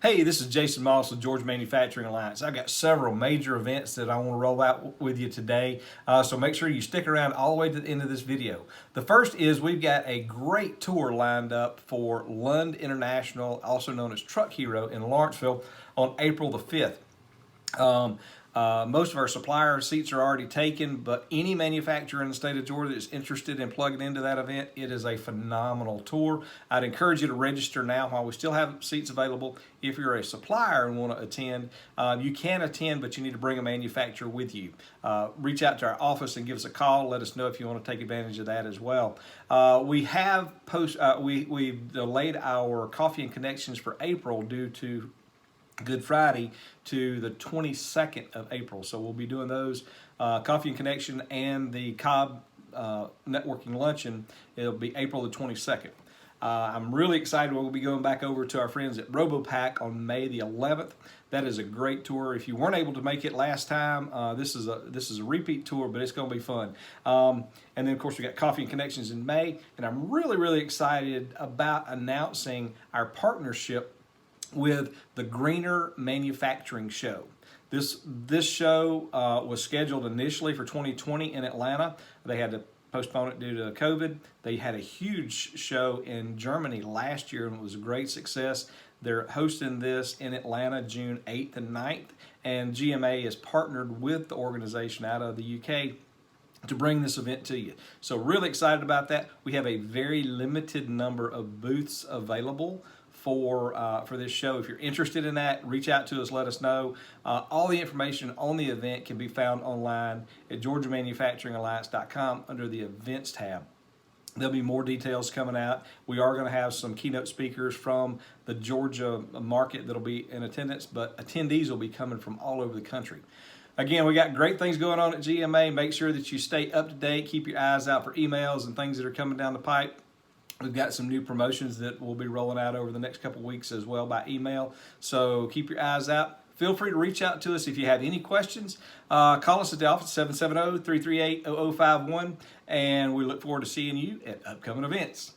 Hey, this is Jason Moss with Georgia Manufacturing Alliance. I've got several major events that I want to roll out with you today, so make sure you stick around all the way to the end of this video. The first is we've got a great tour lined up for Lund International, also known as Truck Hero in Lawrenceville, on April the 5th. Most of our supplier seats are already taken, but any manufacturer in the state of Georgia that's interested in plugging into that event, it is a phenomenal tour. I'd encourage you to register now while we still have seats available. If you're a supplier and want to attend, you can attend, but you need to bring a manufacturer with you. Reach out to our office and give us a call. Let us know if you want to take advantage of that as well. We've delayed our Coffee and Connections for April due to Good Friday to the 22nd of April. So we'll be doing those, Coffee and Connection and the Cobb Networking Luncheon. It'll be April the 22nd. I'm really excited. We'll be going back over to our friends at RoboPack on May the 11th. That is a great tour. If you weren't able to make it last time, this is a repeat tour, but it's going to be fun. And then, of course, we got Coffee and Connections in May, and I'm really excited about announcing our partnership with the Greener Manufacturing Show. This show was scheduled initially for 2020 in Atlanta. They had to postpone it due to COVID. They had a huge show in Germany last year and it was a great success. They're hosting this in Atlanta June 8th and 9th, and GMA is partnered with the organization out of the UK to bring this event to you. So really excited about that. We have a very limited number of booths available for this show. If you're interested in that, reach out to us, let us know. All the information on the event can be found online at GeorgiaManufacturingAlliance.com under the Events tab. There'll be more details coming out. We are going to have some keynote speakers from the Georgia market that'll be in attendance, but attendees will be coming from all over the country. Again, we got great things going on at GMA. Make sure that you stay up to date. Keep your eyes out for emails and things that are coming down the pipe. We've got some new promotions that we'll be rolling out over the next couple of weeks as well by email. So keep your eyes out. Feel free to reach out to us if you have any questions. Call us at the office, 770-338-0051, and we look forward to seeing you at upcoming events.